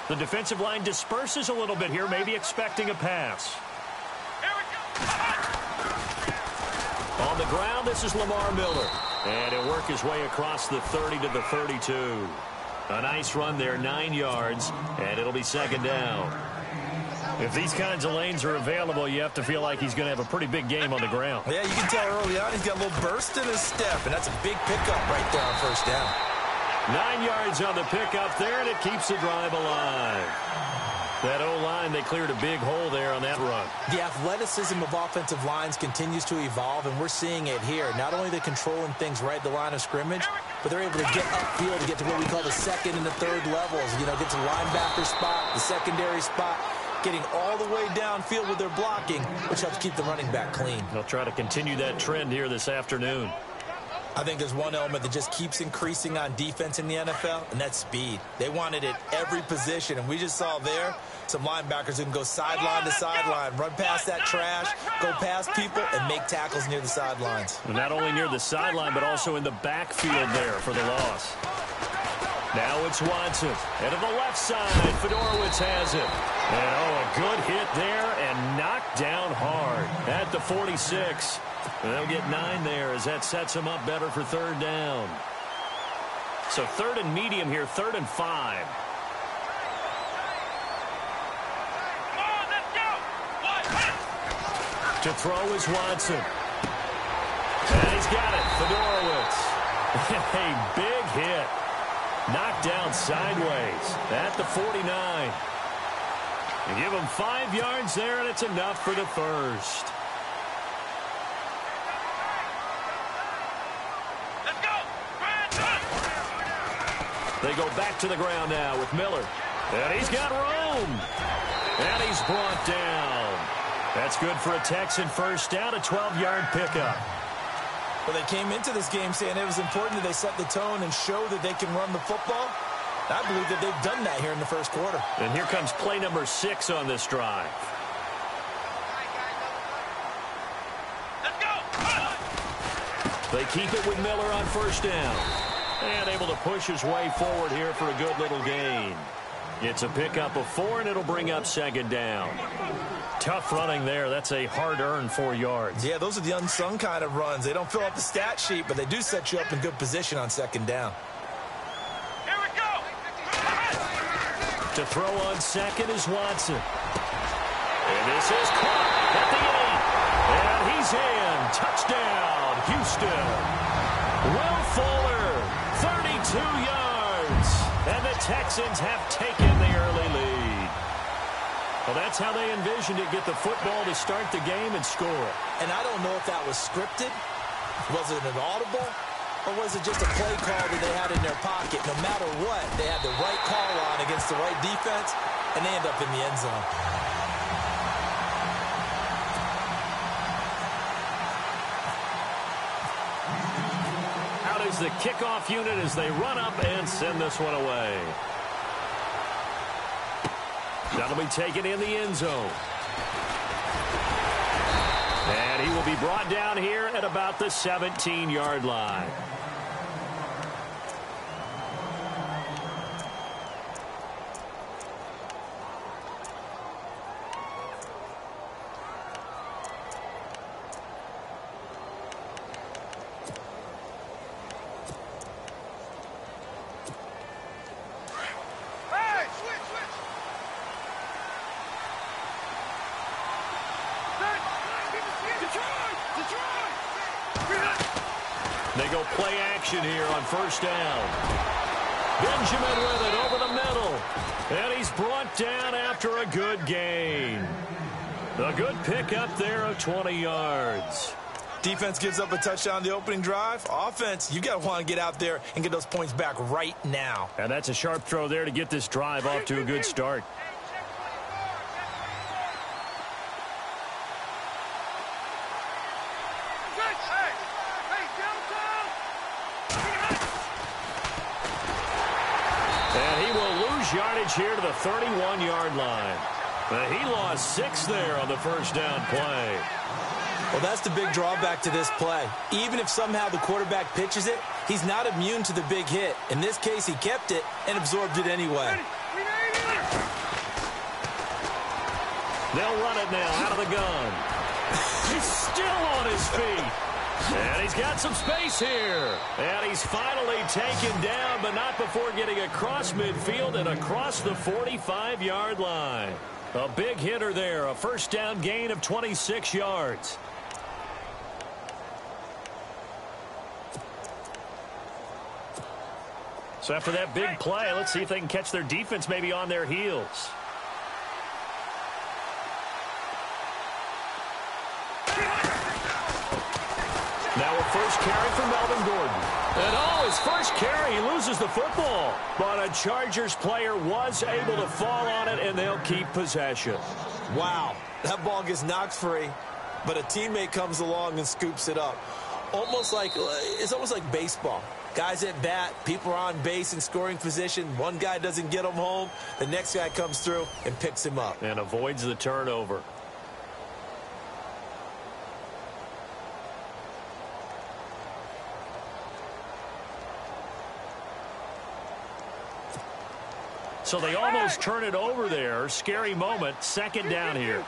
The defensive line disperses a little bit here, maybe expecting a pass. On the ground, this is Lamar Miller. And he'll work his way across the 30 to the 32. A nice run there, 9 yards, and it'll be second down. If these kinds of lanes are available, you have to feel like he's going to have a pretty big game on the ground. Yeah, you can tell early on he's got a little burst in his step, and that's a big pickup right there on first down. 9 yards on the pickup there, and it keeps the drive alive. That O-line, they cleared a big hole there on that run. The athleticism of offensive lines continues to evolve, and we're seeing it here. Not only are they controlling things right at the line of scrimmage, but they're able to get upfield to get to what we call the second and the third levels. You know, get to the linebacker spot, the secondary spot, getting all the way downfield with their blocking, which helps keep the running back clean. They'll try to continue that trend here this afternoon. I think there's one element that just keeps increasing on defense in the NFL, and that's speed. They want it at every position, and we just saw there some linebackers who can go sideline to sideline, run past that trash, go past people, and make tackles near the sidelines. Not only near the sideline, but also in the backfield there for the loss. Now it's Watson. And to the left side, Fedorowicz has it. And, a good hit there and knocked down hard at the 46. And they'll get 9 there as that sets them up better for third down. So third and medium here, 3rd and 5. To throw is Watson. And he's got it, Fedorowicz. A big hit. Knocked down sideways at the 49. And give him 5 yards there, and it's enough for the first. Let's go. They go back to the ground now with Miller. And he's got room. And he's brought down. That's good for a Texan first down, a 12-yard pickup. Well, they came into this game saying it was important that they set the tone and show that they can run the football. I believe that they've done that here in the first quarter. And here comes play number 6 on this drive. Let's go. They keep it with Miller on first down. And able to push his way forward here for a good little gain. It's a pickup of 4, and it'll bring up second down. Tough running there. That's a hard-earned 4 yards. Yeah, those are the unsung kind of runs. They don't fill up the stat sheet, but they do set you up in good position on second down. Here we go. To throw on second is Watson. And this is caught at the 8. And he's in. Touchdown, Houston. Will Fuller, 32 yards. And the Texans have taken the early lead. Well, that's how they envisioned it, get the football to start the game and score. And I don't know if that was scripted. Was it an audible? Or was it just a play call that they had in their pocket? No matter what, they had the right call on against the right defense, and they end up in the end zone. Out is the kickoff unit as they run up and send this one away. That'll be taken in the end zone. And he will be brought down here at about the 17-yard line. They go play action here on first down. Benjamin with it over the middle. And he's brought down after a good gain. A good pickup there of 20 yards. Defense gives up a touchdown the opening drive. Offense, you got to want to get out there and get those points back right now. And that's a sharp throw there to get this drive off to a good start. Yardage here to the 31-yard line. But he lost 6 there on the first down play. Well, that's the big drawback to this play. Even if somehow the quarterback pitches it, he's not immune to the big hit. In this case, he kept it and absorbed it anyway. They'll run it now out of the gun. He's still on his feet. And he's got some space here. And he's finally taken down, but not before getting across midfield and across the 45-yard line. A big hitter there, a first down gain of 26 yards. So after that big play, let's see if they can catch their defense maybe on their heels. Now a first carry for Melvin Gordon. And his first carry, he loses the football. But a Chargers player was able to fall on it, and they'll keep possession. Wow, that ball gets knocked free, but a teammate comes along and scoops it up. It's almost like baseball. Guys at bat, people are on base in scoring position. One guy doesn't get him home. The next guy comes through and picks him up. And avoids the turnover. So they almost turn it over there. Scary moment. Second down here.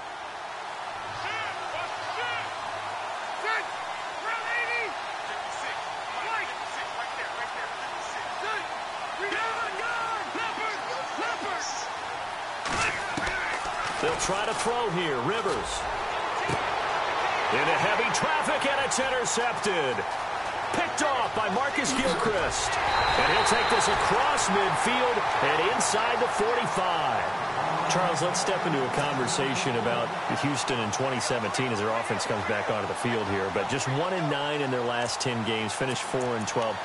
They'll try to throw here. Rivers. Into heavy traffic, and it's intercepted. Picked off by Marcus Gilchrist. And he'll take this across midfield and inside the 45. Charles, let's step into a conversation about Houston in 2017 as their offense comes back onto the field here. But just 1-9 in their last 10 games, finished 4-12.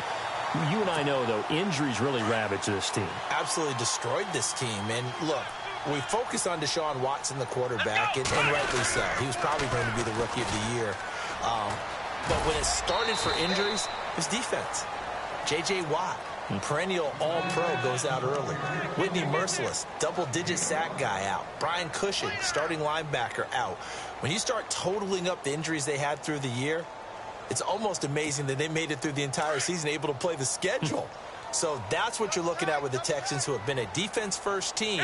You and I know, though, injuries really ravaged this team. Absolutely destroyed this team. And look, we focused on Deshaun Watson, the quarterback, and rightly so. He was probably going to be the rookie of the year. But when it started for injuries, it was defense. J.J. Watt, perennial all-pro, goes out early. Whitney Merciless, double-digit sack guy, out. Brian Cushing, starting linebacker, out. When you start totaling up the injuries they had through the year, it's almost amazing that they made it through the entire season able to play the schedule. So that's what you're looking at with the Texans, who have been a defense-first team.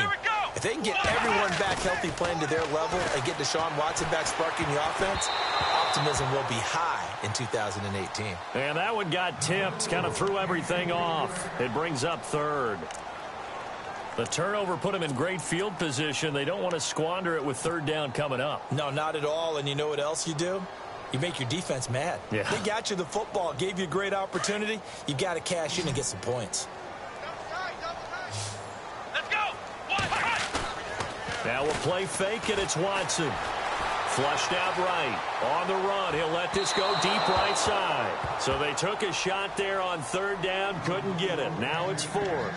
If they can get everyone back healthy, playing to their level, and get Deshaun Watson back sparking the offense, optimism will be high in 2018. And that one got tipped, kind of threw everything off. It brings up third. The turnover put them in great field position. They don't want to squander it with third down coming up. No, not at all. And you know what else you do? You make your defense mad. Yeah. They got you the football, gave you a great opportunity. You got to cash in and get some points. Let's go. Now we'll play fake, and it's Watson. Flushed out right. On the run, he'll let this go deep right side. So they took a shot there on third down, couldn't get it. Now it's fourth.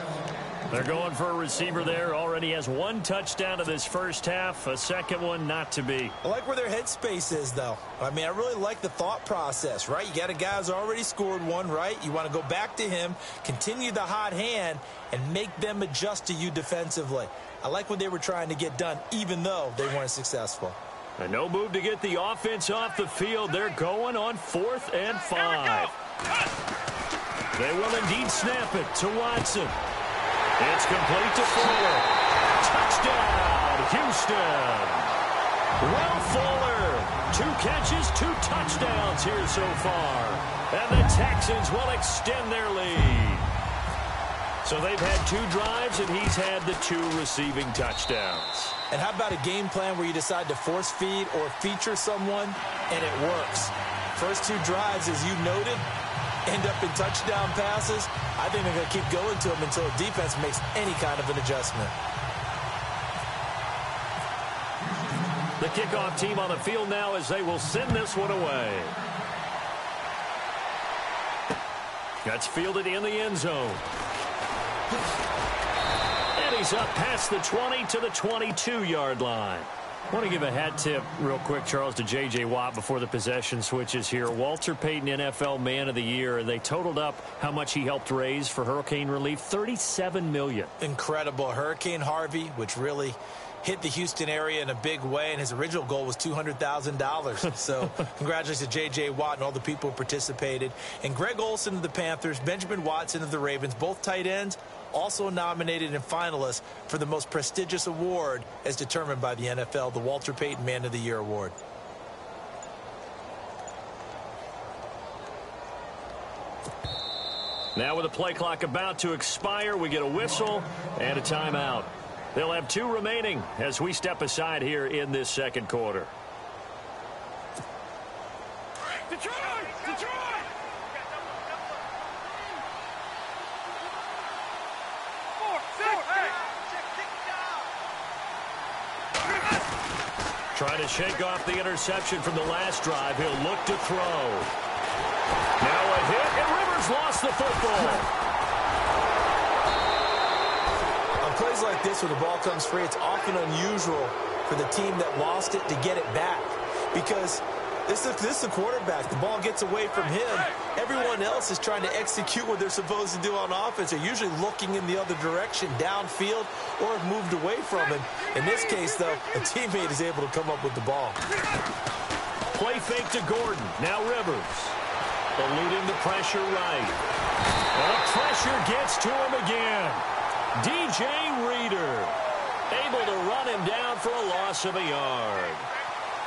They're going for a receiver there. Already has one touchdown to this first half. A second one not to be. I like where their headspace is, though. I mean, I really like the thought process, right? You got a guy who's already scored one, right? You want to go back to him, continue the hot hand, and make them adjust to you defensively. I like what they were trying to get done, even though they weren't successful. And no move to get the offense off the field. They're going on 4th and 5. They will indeed snap it to Watson. It's complete to Fuller. Touchdown, Houston. Will Fuller, 2 catches, 2 touchdowns here so far. And the Texans will extend their lead. So they've had 2 drives, and he's had the 2 receiving touchdowns. And how about a game plan where you decide to force feed or feature someone, and it works? First 2 drives, as you noted, end up in touchdown passes. I think they're going to keep going to them until the defense makes any kind of an adjustment. The kickoff team on the field now as they will send this one away. That's fielded in the end zone. And he's up past the 20 to the 22-yard line. I want to give a hat tip real quick, Charles, to J.J. Watt before the possession switches here. Walter Payton, NFL Man of the Year. They totaled up how much he helped raise for hurricane relief, $37 million. Incredible. Hurricane Harvey, which really hit the Houston area in a big way, and his original goal was $200,000. So congratulations to J.J. Watt and all the people who participated. And Greg Olsen of the Panthers, Benjamin Watson of the Ravens, both tight ends, also nominated and finalists for the most prestigious award as determined by the NFL, the Walter Payton Man of the Year Award. Now with the play clock about to expire, we get a whistle and a timeout. They'll have 2 remaining as we step aside here in this second quarter. Detroit! Detroit! Trying to shake off the interception from the last drive. He'll look to throw. Now a hit, and Rivers lost the football. On plays like this, when the ball comes free, it's often unusual for the team that lost it to get it back. Because this is the quarterback. The ball gets away from him. Everyone else is trying to execute what they're supposed to do on offense. They're usually looking in the other direction, downfield, or have moved away from him. In this case, though, a teammate is able to come up with the ball. Play fake to Gordon. Now Rivers. Eluding the pressure right. And the pressure gets to him again. DJ Reader able to run him down for a loss of a yard.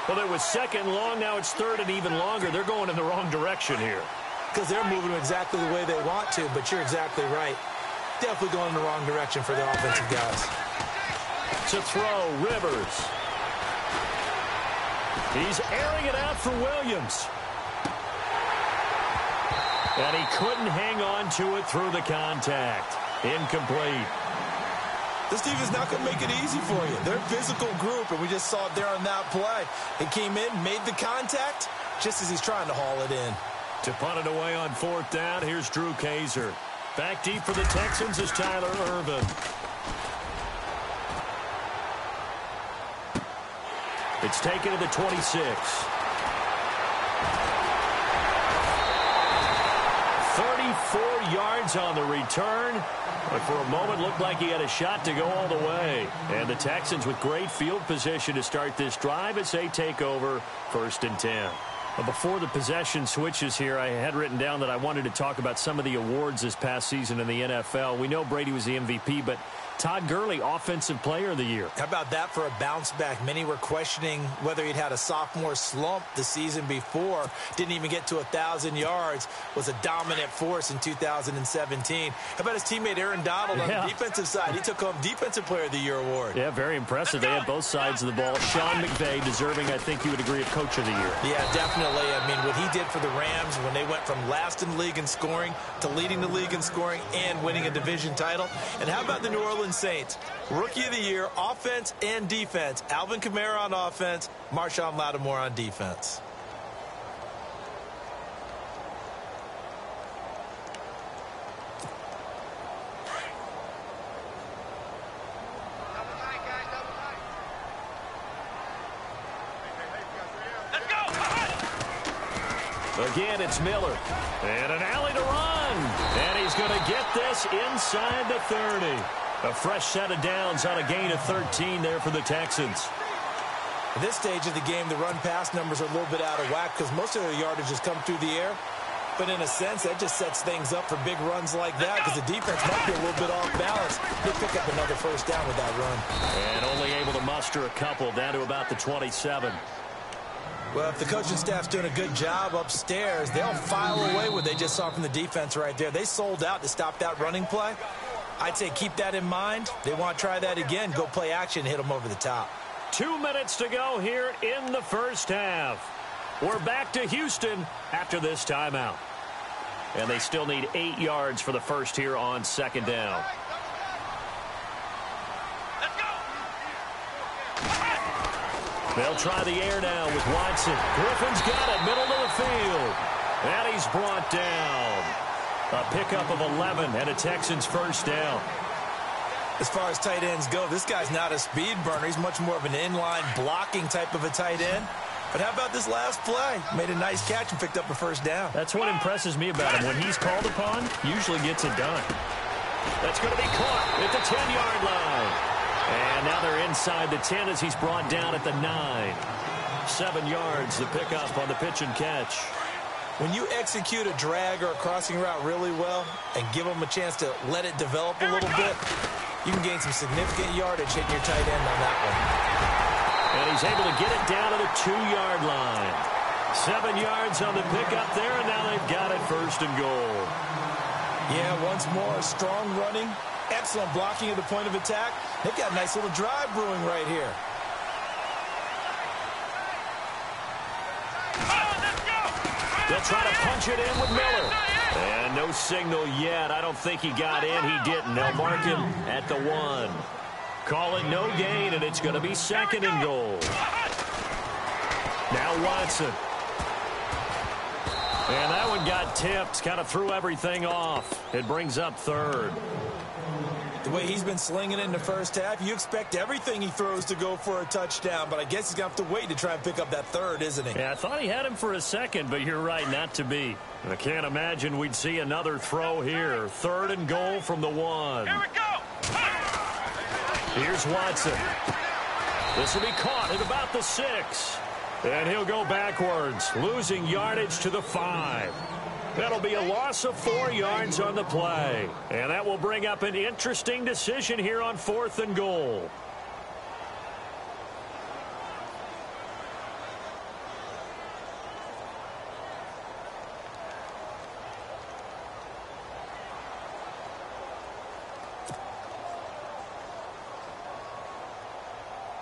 Well, it was second long. Now it's third and even longer. They're going in the wrong direction here. Because they're moving exactly the way they want to, but you're exactly right. Definitely going in the wrong direction for the offensive guys. To throw, Rivers. He's airing it out for Williams. And he couldn't hang on to it through the contact. Incomplete. This team is not going to make it easy for you. They're a physical group, and we just saw it there on that play. He came in, made the contact, just as he's trying to haul it in. To punt it away on 4th down, here's Drew Kaiser. Back deep for the Texans is Tyler Ervin. It's taken to the 26. 34 yards on the return. But for a moment, looked like he had a shot to go all the way. And the Texans with great field position to start this drive as they take over 1st and 10. Well, before the possession switches here, I had written down that I wanted to talk about some of the awards this past season in the NFL. We know Brady was the MVP, but Todd Gurley, Offensive Player of the Year. How about that for a bounce back? Many were questioning whether he'd had a sophomore slump the season before. Didn't even get to 1,000 yards. Was a dominant force in 2017. How about his teammate Aaron Donald on the defensive side? He took home Defensive Player of the Year award. Yeah, very impressive. They had both sides of the ball. Sean McVay deserving, I think you would agree, of Coach of the Year. Yeah, definitely. I mean, what he did for the Rams when they went from last in the league in scoring to leading the league in scoring and winning a division title. And how about the New Orleans Saints? Rookie of the Year, offense and defense. Alvin Kamara on offense, Marshawn Lattimore on defense. Again, it's Miller. And an alley to run. And he's going to get this inside the 30. A fresh set of downs on a gain of 13 there for the Texans. At this stage of the game, the run-pass numbers are a little bit out of whack because most of their yardage has come through the air. But in a sense, that just sets things up for big runs like that because the defense might be a little bit off balance. They pick up another first down with that run. And only able to muster a couple down to about the 27. Well, if the coaching staff's doing a good job upstairs, they'll file away what they just saw from the defense right there. They sold out to stop that running play. I'd say keep that in mind. They want to try that again. Go play action and hit them over the top. 2 minutes to go here in the first half. We're back to Houston after this timeout. And they still need 8 yards for the first here on 2nd down. They'll try the air now with Watson. Griffin's got it, middle of the field. And he's brought down. A pickup of 11 and a Texans first down. As far as tight ends go, this guy's not a speed burner. He's much more of an inline blocking type of a tight end. But how about this last play? Made a nice catch and picked up a first down. That's what impresses me about him. When he's called upon, usually gets it done. That's going to be caught at the 10-yard line. And now they're inside the 10 as he's brought down at the 9. 7 yards, the pickup on the pitch and catch. When you execute a drag or a crossing route really well and give them a chance to let it develop a little bit, you can gain some significant yardage hitting your tight end on that one. And he's able to get it down to the 2-yard line. 7 yards on the pickup there, and now they've got it first and goal. Yeah, once more, strong running, excellent blocking at the point of attack. They've got a nice little drive brewing right here. They'll try to punch it in with Miller. And no signal yet. I don't think he got in. He didn't. They'll mark him at the 1. Call it no gain, and it's going to be second and goal. Now Watson. And that one got tipped. Kind of threw everything off. It brings up third. The way he's been slinging it in the first half, you expect everything he throws to go for a touchdown, but I guess he's going to have to wait to try and pick up that third, isn't he? Yeah, I thought he had him for a second, but you're right, not to be. I can't imagine we'd see another throw here. Third and goal from the 1. Here we go. Here's Watson. This will be caught at about the 6. And he'll go backwards, losing yardage to the 5. That'll be a loss of 4 yards on the play. And that will bring up an interesting decision here on 4th and goal.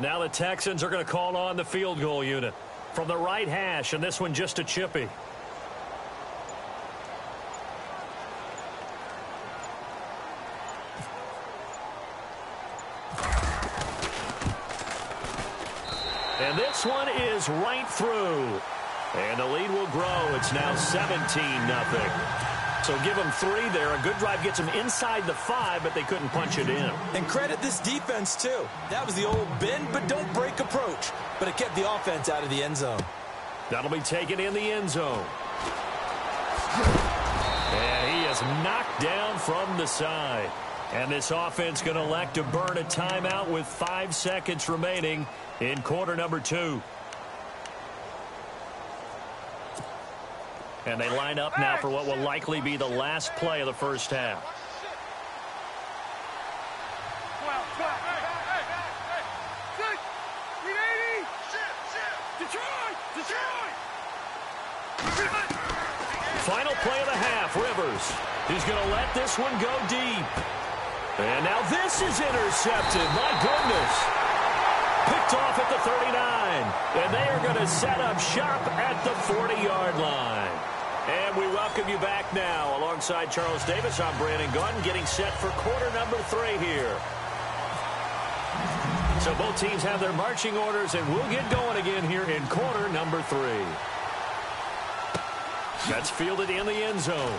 Now the Texans are going to call on the field goal unit from the right hash, and this one just a chippy. And this one is right through. And the lead will grow. It's now 17-0. So give them 3 there. A good drive gets them inside the 5, but they couldn't punch it in. And credit this defense, too. That was the old bend but don't break approach. But it kept the offense out of the end zone. That'll be taken in the end zone. And he is knocked down from the side. And this offense going to elect to burn a timeout with 5 seconds remaining in quarter number 2. And they line up now for what will likely be the last play of the first half. Final play of the half, Rivers. He's going to let this one go deep. And now this is intercepted. My goodness. Picked off at the 39. And they are going to set up shop at the 40-yard line. And we welcome you back now. Alongside Charles Davis, I'm Brandon Gunn, getting set for quarter number 3 here. So both teams have their marching orders, and we'll get going again here in quarter number 3. That's fielded in the end zone.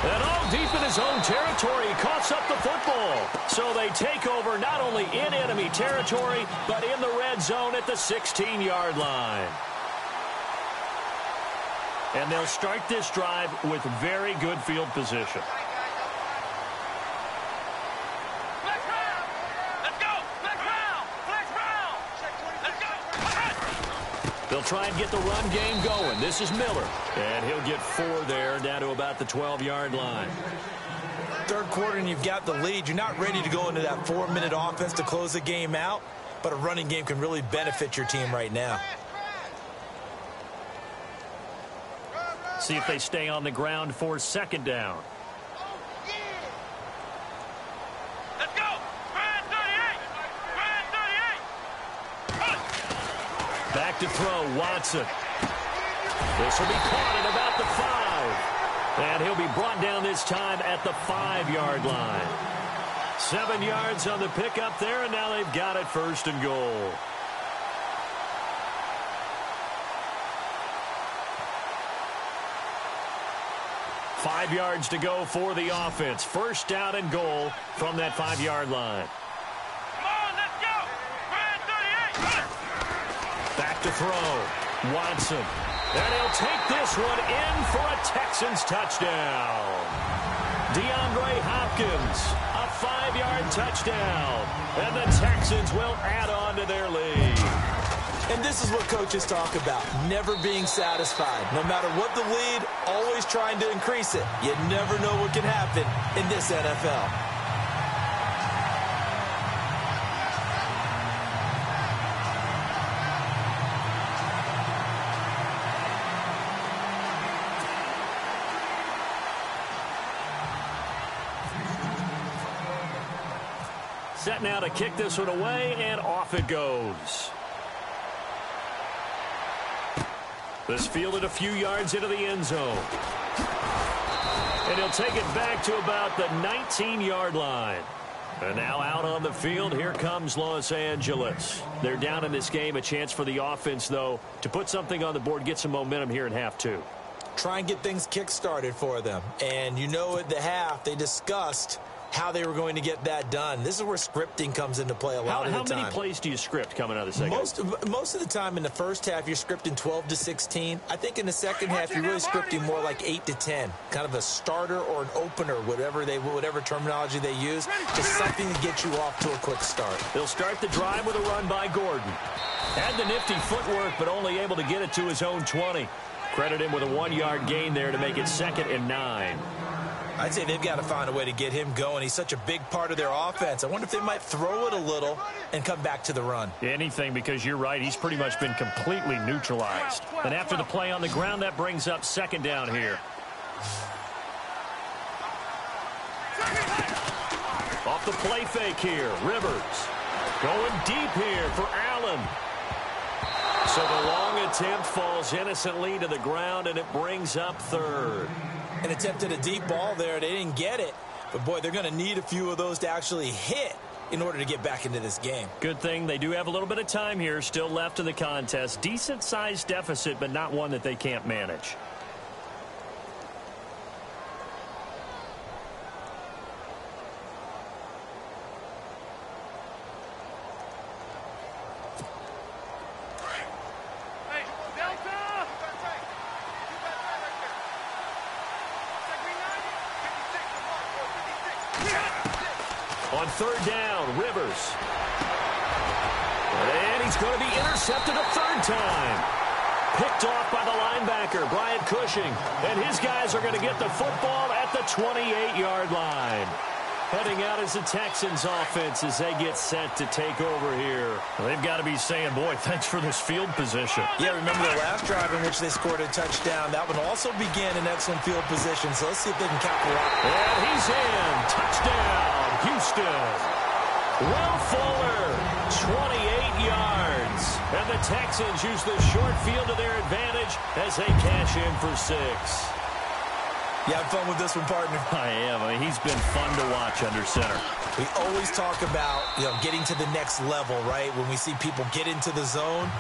And all deep in his own territory, he coughs up the football. So they take over not only in enemy territory, but in the red zone at the 16-yard line. And they'll start this drive with very good field position. They'll try and get the run game going. This is Miller. And he'll get 4 there, down to about the 12-yard line. Third quarter and you've got the lead. You're not ready to go into that 4-minute offense to close the game out, but a running game can really benefit your team right now. See if they stay on the ground for 2nd down. Let's go! Brand 38! Back to throw, Watson. This will be caught at about the 5. And he'll be brought down this time at the 5-yard line. 7 yards on the pickup there, and now they've got it first and goal. Five yards to go for the offense. First down and goal from that 5-yard line. Come on, let's go! Brand 38! Back to throw. Watson. And he'll take this one in for a Texans touchdown. DeAndre Hopkins, a 5-yard touchdown. And the Texans will add on to their lead. And this is what coaches talk about, never being satisfied. No matter what the lead, always trying to increase it. You never know what can happen in this NFL. Set now to kick this one away, and off it goes. This fielded a few yards into the end zone. And he'll take it back to about the 19-yard line. And now out on the field, here comes Los Angeles. They're down in this game. A chance for the offense, though, to put something on the board, get some momentum here in half two. Try and get things kick-started for them. And you know at the half, they discussed how they were going to get that done. This is where scripting comes into play a lot of the time. How many plays do you script coming out of the second? Most of the time in the first half, you're scripting 12 to 16. I think in the second half, you're really scripting more like 8 to 10. Kind of a starter or an opener, whatever terminology they use. Just something to get you off to a quick start. They'll start the drive with a run by Gordon. Had the nifty footwork, but only able to get it to his own 20. Credit him with a 1-yard gain there to make it 2nd and 9. I'd say they've got to find a way to get him going. He's such a big part of their offense. I wonder if they might throw it a little and come back to the run. Anything, because you're right. He's pretty much been completely neutralized. And after the play on the ground, that brings up 2nd down here. Off the play fake here, Rivers. Going deep here for Allen. So the long attempt falls innocently to the ground, and it brings up 3rd. An attempt at a deep ball there. They didn't get it. But, boy, they're going to need a few of those to actually hit in order to get back into this game. Good thing they do have a little bit of time here still left in the contest. Decent-sized deficit, but not one that they can't manage. On 3rd down, Rivers. And he's going to be intercepted a 3rd time. Picked off by the linebacker, Brian Cushing. And his guys are going to get the football at the 28-yard line. Heading out as the Texans offense as they get set to take over here. Well, they've got to be saying, boy, thanks for this field position. Yeah, remember the last drive in which they scored a touchdown. That one also began in excellent field position. So let's see if they can capitalize. And he's in. Touchdown, Houston. Will Fuller, 28 yards. And the Texans use the short field to their advantage as they cash in for 6. You have fun with this one, partner? I am. I mean, he's been fun to watch under center. We always talk about, getting to the next level, right? When we see people get into the zone,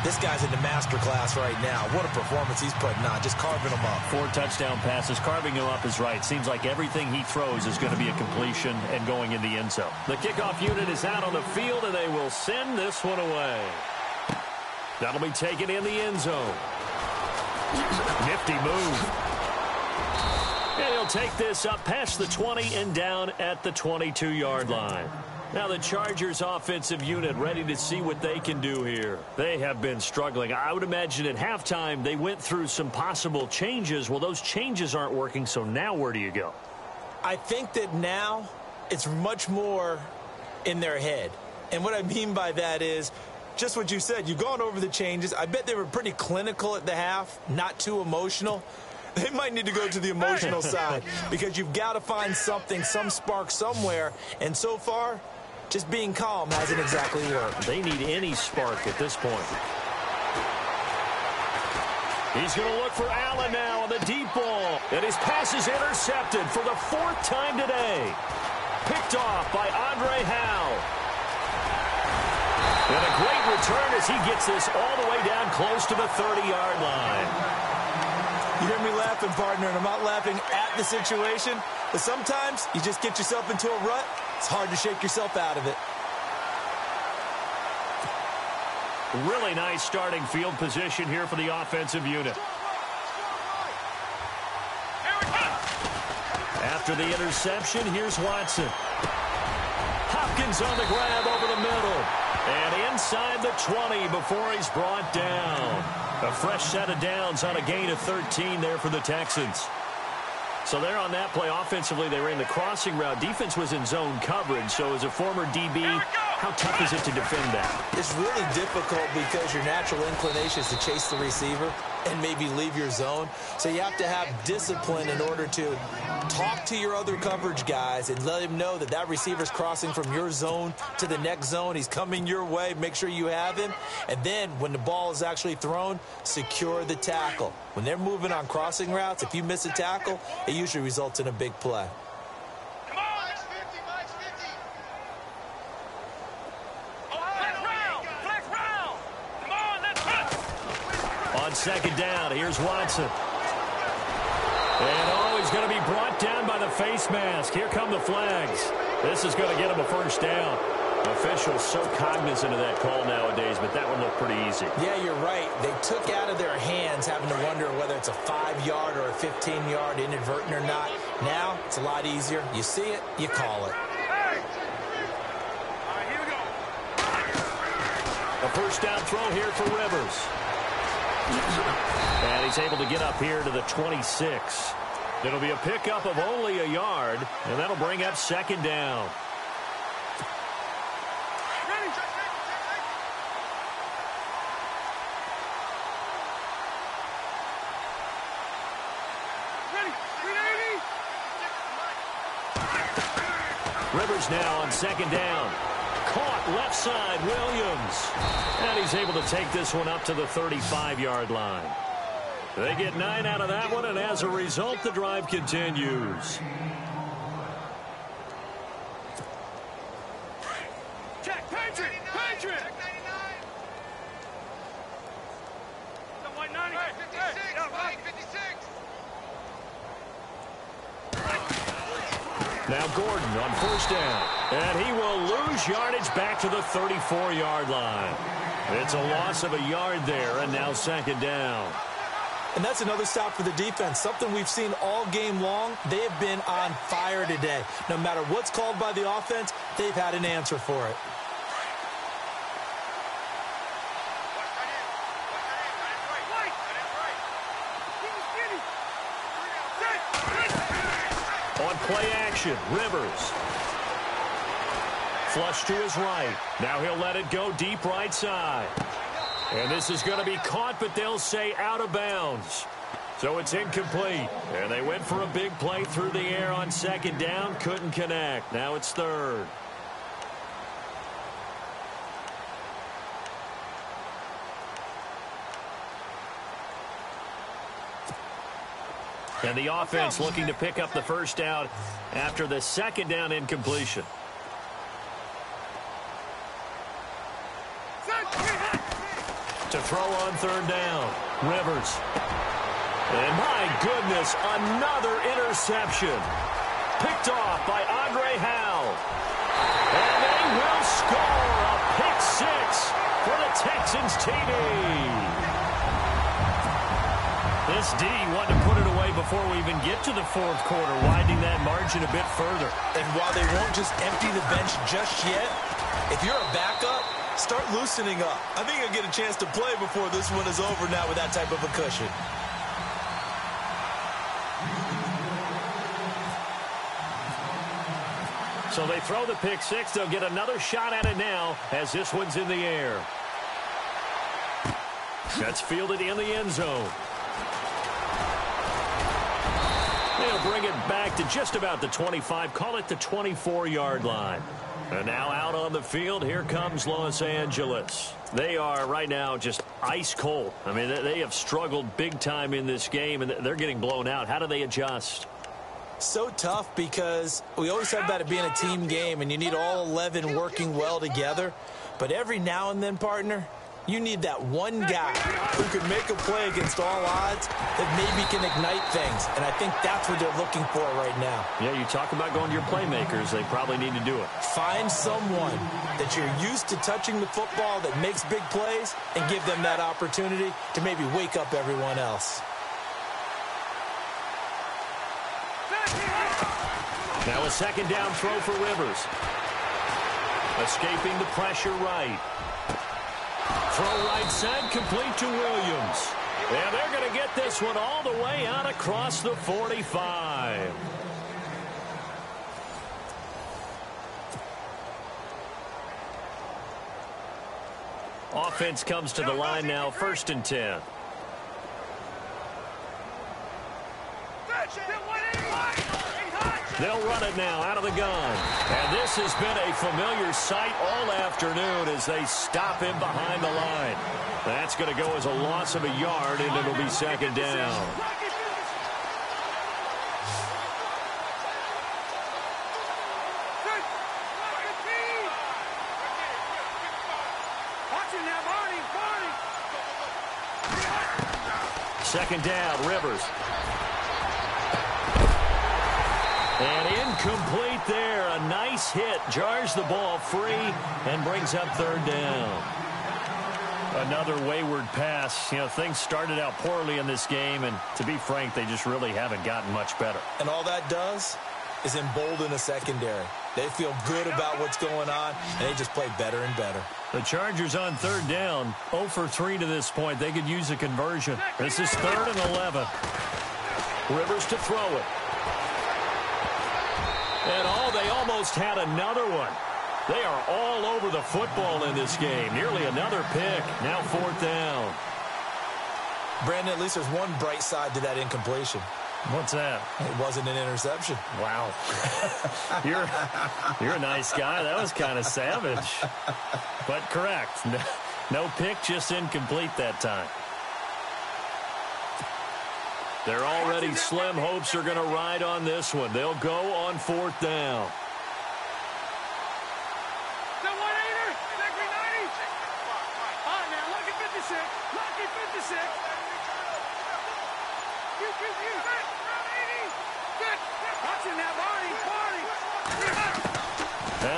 this guy's in the master class right now. What a performance he's putting on, just carving them up. 4 touchdown passes. Carving him up is right. Seems like everything he throws is going to be a completion and going in the end zone. The kickoff unit is out on the field, and they will send this one away. That'll be taken in the end zone. Nifty move. And he'll take this up past the 20 and down at the 22-yard line. Now the Chargers offensive unit ready to see what they can do here. They have been struggling. I would imagine at halftime they went through some possible changes. Well, those changes aren't working, so now where do you go? I think that now it's much more in their head. And what I mean by that is just what you said. You've gone over the changes. I bet they were pretty clinical at the half, not too emotional. They might need to go to the emotional side because you've got to find something, some spark somewhere. And so far, just being calm hasn't exactly worked. They need any spark at this point. He's going to look for Allen now on the deep ball. And his pass is intercepted for the 4th time today. Picked off by Andre Howe. And a great return as he gets this all the way down close to the 30-yard line. You hear me laughing, partner, and I'm not laughing at the situation, but sometimes you just get yourself into a rut. It's hard to shake yourself out of it. Really nice starting field position here for the offensive unit. After the interception, here's Watson. Hopkins on the grab over the middle. And inside the 20 before he's brought down. A fresh set of downs on a gain of 13 there for the Texans. So there on that play, offensively, they ran the crossing route. Defense was in zone coverage. So as a former DB, how tough is it to defend that? It's really difficult because your natural inclination is to chase the receiver and maybe leave your zone. So you have to have discipline in order to talk to your other coverage guys and let him know that that receiver's crossing from your zone to the next zone. He's coming your way. Make sure you have him. And then when the ball is actually thrown, secure the tackle. When they're moving on crossing routes, if you miss a tackle, it usually results in a big play. On second down, here's Watson. And he's going to be brought down by the face mask. Here come the flags. This is going to get him a first down. Officials so cognizant of that call nowadays, but that one looked pretty easy. Yeah, you're right. They took out of their hands having to wonder whether it's a 5-yard or a 15-yard inadvertent or not. Now, it's a lot easier. You see it, you call it. A first down throw here for Rivers. And he's able to get up here to the 26. It'll be a pickup of only a yard, and that'll bring up second down. Rivers now on second down. Caught left side, Williams. And he's able to take this one up to the 35-yard line. They get 9 out of that one, and as a result, the drive continues. Check, Patriot! Patriot! White 90. 56. Now Gordon on first down. And he will lose yardage back to the 34-yard line. It's a loss of a yard there, and now second down. And that's another stop for the defense, something we've seen all game long. They have been on fire today. No matter what's called by the offense, they've had an answer for it. On play action, Rivers. Flush to his right. Now he'll let it go deep right side. And this is going to be caught, but they'll say out of bounds. So it's incomplete. And they went for a big play through the air on second down. Couldn't connect. Now it's third. And the offense looking to pick up the first down after the second down incompletion. To throw on third down, Rivers. And my goodness, another interception. Picked off by Andre Howell. And they will score a pick six for the Texans TD. This D wanted to put it away before we even get to the fourth quarter, widening that margin a bit further. And while they won't just empty the bench just yet, if you're a backup, start loosening up. I think you'll get a chance to play before this one is over now with that type of a cushion. So they throw the pick six. They'll get another shot at it now as this one's in the air. That's fielded in the end zone. They'll bring it back to just about the 25. Call it the 24-yard line. And now out on the field, here comes Los Angeles. They are right now just ice cold. I mean, they have struggled big time in this game, and they're getting blown out. How do they adjust? So tough because we always talk about it being a team game, and you need all 11 working well together. But every now and then, partner, you need that one guy who can make a play against all odds that maybe can ignite things. And I think that's what they're looking for right now. Yeah, you talk about going to your playmakers. They probably need to do it. Find someone that you're used to touching the football that makes big plays and give them that opportunity to maybe wake up everyone else. Now a second down throw for Rivers. Escaping the pressure right. Throw right side, complete to Williams. And they're going to get this one all the way out across the 45. Offense comes to the line now, 1st and 10. They'll run it now out of the gun. And this has been a familiar sight all afternoon as they stop him behind the line. That's going to go as a loss of a yard, and it'll be 2nd down. Second down, Rivers. And incomplete there. A nice hit. Jars the ball free and brings up 3rd down. Another wayward pass. You know, things started out poorly in this game, and to be frank, they just really haven't gotten much better. And all that does is embolden the secondary. They feel good about what's going on, and they just play better and better. The Chargers on 3rd down, 0 for 3 to this point. They could use a conversion. This is 3rd and 11. Rivers to throw it. And they almost had another one. They are all over the football in this game. Nearly another pick. Now 4th down. Brandon, at least there's one bright side to that incompletion. What's that? It wasn't an interception. Wow. You're a nice guy. That was kind of savage. But correct. No pick, just incomplete that time. They're already slim hopes are going to ride on this one. They'll go on 4th down.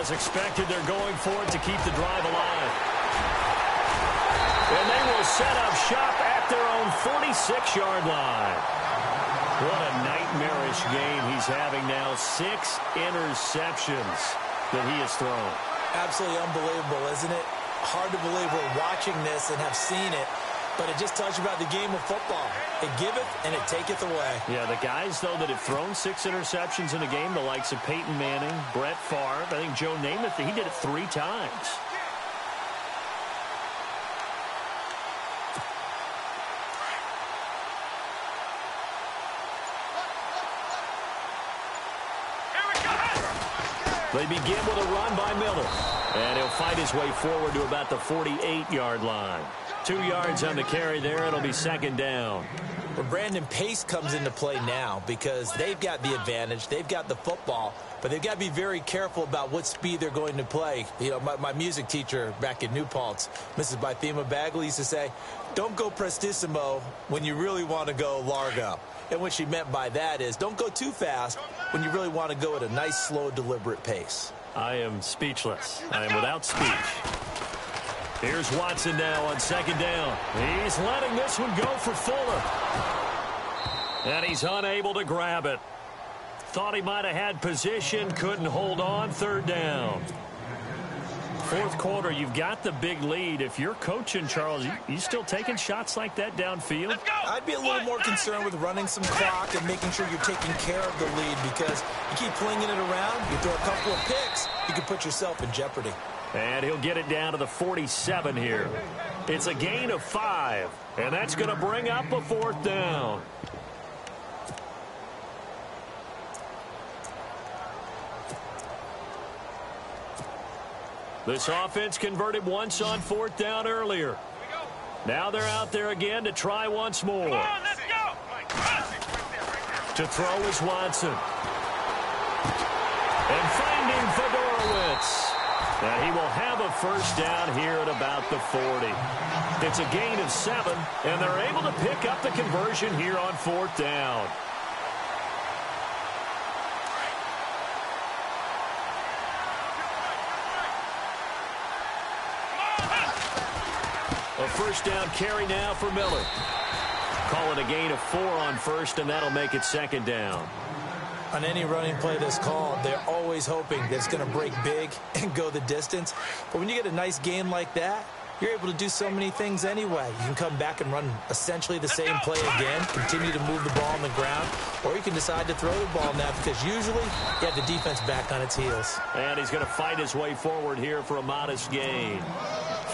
As expected, they're going for it to keep the drive alive. And they will set up shop at their own 46-yard line. What a nightmarish game he's having now. 6 interceptions that he has thrown. Absolutely unbelievable, isn't it? Hard to believe we're watching this and have seen it, but it just tells you about the game of football. It giveth and it taketh away. Yeah, the guys, though, that have thrown 6 interceptions in a game, the likes of Peyton Manning, Brett Favre, I think Joe Namath, he did it 3 times. They begin with a run by Miller. And he'll fight his way forward to about the 48-yard line. 2 yards on the carry there. It'll be 2nd down. Well, Brandon, pace comes into play now because they've got the advantage. They've got the football, but they've got to be very careful about what speed they're going to play. You know, my music teacher back in New Paltz, Mrs. Bythema Bagley, used to say, don't go prestissimo when you really want to go largo. And what she meant by that is don't go too fast when you really want to go at a nice, slow, deliberate pace. I am speechless. I am without speech. Here's Watson now on 2nd down. He's letting this one go for Fuller. And he's unable to grab it. Thought he might have had position, couldn't hold on. 3rd down. 4th quarter, you've got the big lead. If you're coaching, Charles, you still taking shots like that downfield? I'd be a little more concerned with running some clock and making sure you're taking care of the lead, because you keep flinging it around, you throw a couple of picks, you can put yourself in jeopardy. And he'll get it down to the 47 here. It's a gain of 5, and that's going to bring up a 4th down. This offense converted once on 4th down earlier. Now they're out there again to try once more. Come on, let's go. To throw is Watson. And finding Fedorowicz. And he will have a 1st down here at about the 40. It's a gain of 7, and they're able to pick up the conversion here on 4th down. A 1st down carry now for Miller. Call it a gain of 4 on 1st, and that'll make it 2nd down. On any running play that's called, they're always hoping that it's going to break big and go the distance. But when you get a nice game like that, you're able to do so many things anyway. You can come back and run essentially the same play again, continue to move the ball on the ground, or you can decide to throw the ball now because usually you have the defense back on its heels. And he's going to fight his way forward here for a modest gain.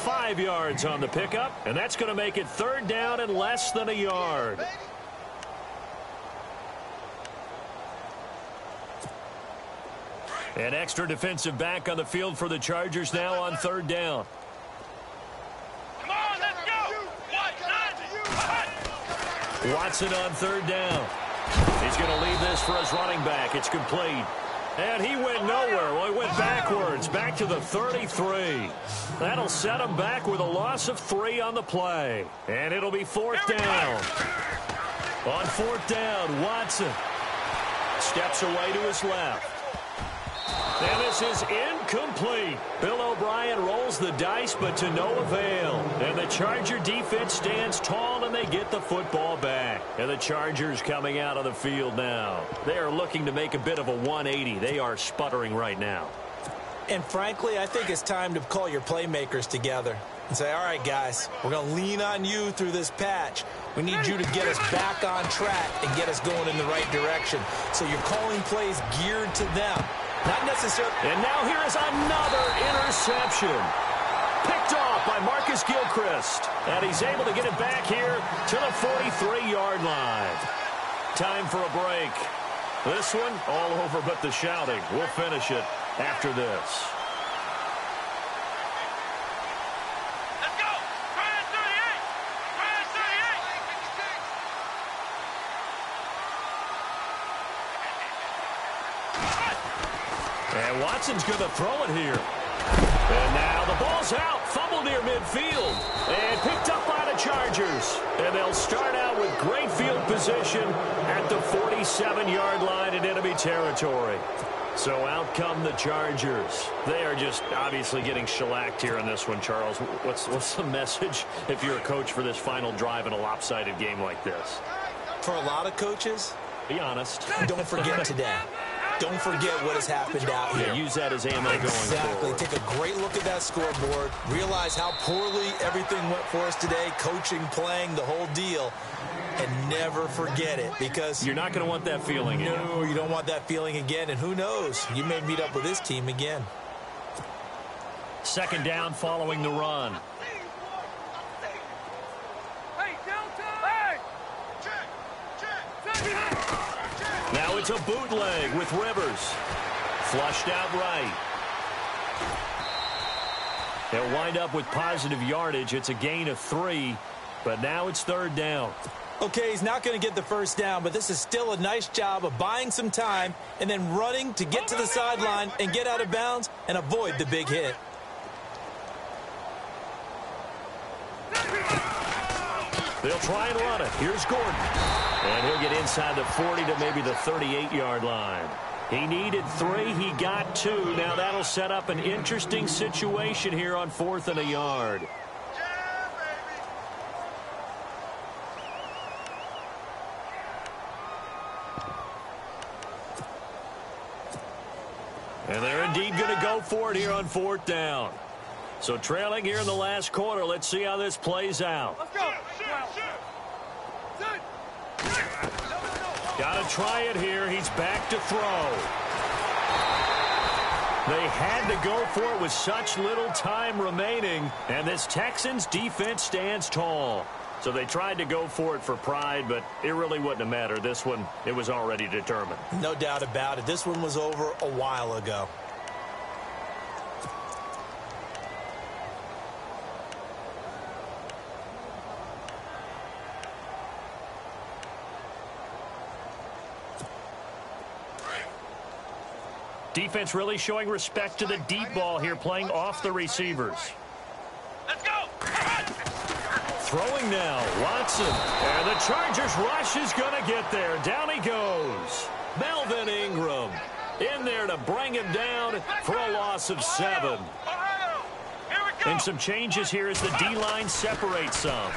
5 yards on the pickup, and that's going to make it third down and less than a yard. An extra defensive back on the field for the Chargers now on third down. Come on, let's go. Watson on third down. He's going to leave this for his running back. It's complete. And he went nowhere. Well, he went backwards, back to the 33. That'll set him back with a loss of 3 on the play. And it'll be fourth down. On fourth down, Watson steps away to his left. And this is incomplete. Bill O'Brien rolls the dice, but to no avail. And the Charger defense stands tall, and they get the football back. And the Chargers coming out on the field now. They are looking to make a bit of a 180. They are sputtering right now. And frankly, I think it's time to call your playmakers together and say, all right, guys, we're going to lean on you through this patch. We need you to get us back on track and get us going in the right direction. So you're calling plays geared to them. Not necessarily. And now here is another interception. Picked off by Marcus Gilchrist. And he's able to get it back here to the 43-yard line. Time for a break. This one all over but the shouting. We'll finish it after this. Let's go. Ryan 38. Ryan 38. And Watson's going to throw it here. And now the ball's out. Fumble near midfield. And picked up by the Chargers. And they'll start out with great field position at the 47-yard line in enemy territory. So out come the Chargers. They are just obviously getting shellacked here in this one, Charles. What's the message if you're a coach for this final drive in a lopsided game like this? For a lot of coaches, be honest. Don't forget today. Don't forget what has happened out here. Yeah, use that as ammo going forward. Exactly. Take a great look at that scoreboard. Realize how poorly everything went for us today. Coaching, playing, the whole deal. And never forget it, because you're not going to want that feeling again. No, you don't want that feeling again. And who knows? You may meet up with this team again. Second down following the run. Now it's a bootleg with Rivers. Flushed out right. They'll wind up with positive yardage. It's a gain of 3, but now it's third down. Okay, he's not going to get the first down, but this is still a nice job of buying some time and then running to get to the sideline and get out of bounds and avoid the big hit. They'll try and run it. Here's Gordon. And he'll get inside the 40 to maybe the 38-yard line. He needed 3. He got 2. Now that'll set up an interesting situation here on 4th and a yard. And they're indeed going to go for it here on 4th down. So trailing here in the last quarter. Let's see how this plays out. Let's go. Got to try it here. He's back to throw. They had to go for it with such little time remaining. And this Texans defense stands tall. So they tried to go for it for pride, but it really wouldn't have mattered. This one, it was already determined. No doubt about it. This one was over a while ago. Defense really showing respect to the deep ball here, playing off the receivers. Let's go. Throwing now, Watson. And the Chargers rush is going to get there. Down he goes. Melvin Ingram in there to bring him down for a loss of 7. And some changes here as the D-line separates some.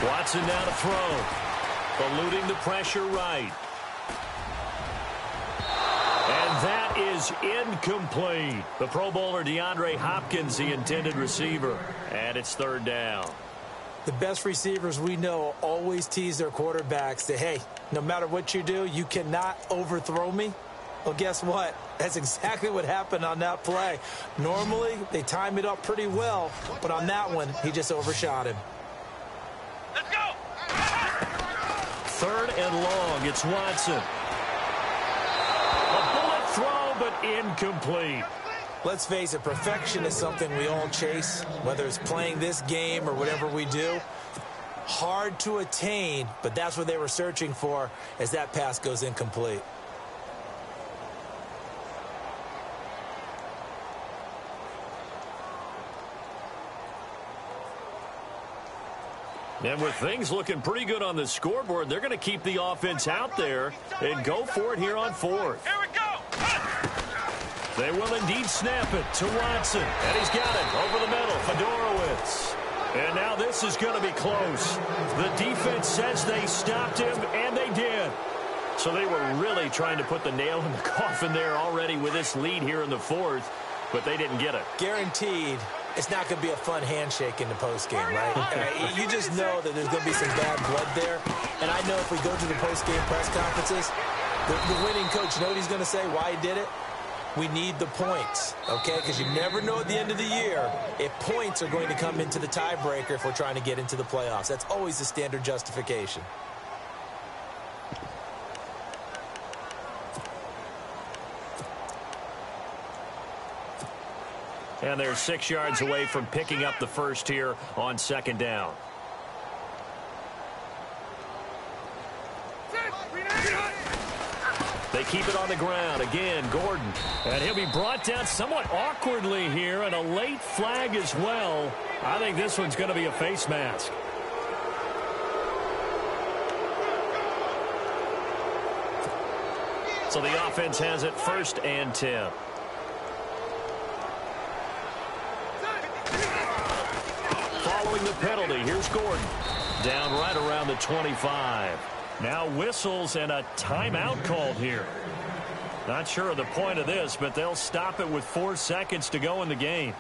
Watson now to throw. Eluding the pressure right. that is incomplete. The Pro Bowler DeAndre Hopkins, the intended receiver. And it's third down. The best receivers we know always tease their quarterbacks that, hey, no matter what you do, you cannot overthrow me. Well, guess what? That's exactly what happened on that play. Normally, they time it up pretty well, but on that one, he just overshot him. Let's go. Third and long. It's Watson. A bullet throw, but incomplete. Let's face it, perfection is something we all chase, whether it's playing this game or whatever we do. Hard to attain, but that's what they were searching for as that pass goes incomplete. And with things looking pretty good on the scoreboard, they're going to keep the offense out there and go for it here on fourth. Here we go. They will indeed snap it to Watson. And he's got it over the middle. Fedorowicz. And now this is going to be close. The defense says they stopped him, and they did. So they were really trying to put the nail in the coffin there already with this lead here in the fourth, but they didn't get it. Guaranteed. It's not going to be a fun handshake in the postgame, right? You just know that there's going to be some bad blood there. And I know if we go to the postgame press conferences, the winning coach, you know what he's going to say, why he did it? We need the points, okay? Because you never know at the end of the year if points are going to come into the tiebreaker if we're trying to get into the playoffs. That's always the standard justification. And they're 6 yards away from picking up the first here on second down. They keep it on the ground. Again, Gordon. And he'll be brought down somewhat awkwardly here, and a late flag as well. I think this one's going to be a face mask. So the offense has it first and 10. Following the penalty, here's Gordon. Down right around the 25. Now whistles and a timeout called here. Not sure of the point of this, but they'll stop it with 4 seconds to go in the game.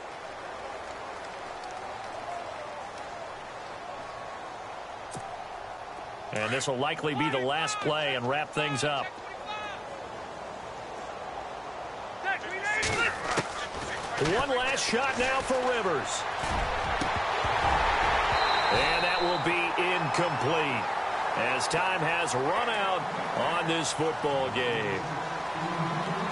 And this will likely be the last play and wrap things up. One last shot now for Rivers. And that will be incomplete as time has run out on this football game.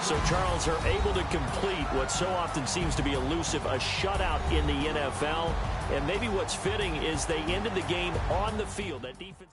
So, Charles, are able to complete what so often seems to be elusive, a shutout in the NFL. And maybe what's fitting is they ended the game on the field. That defense...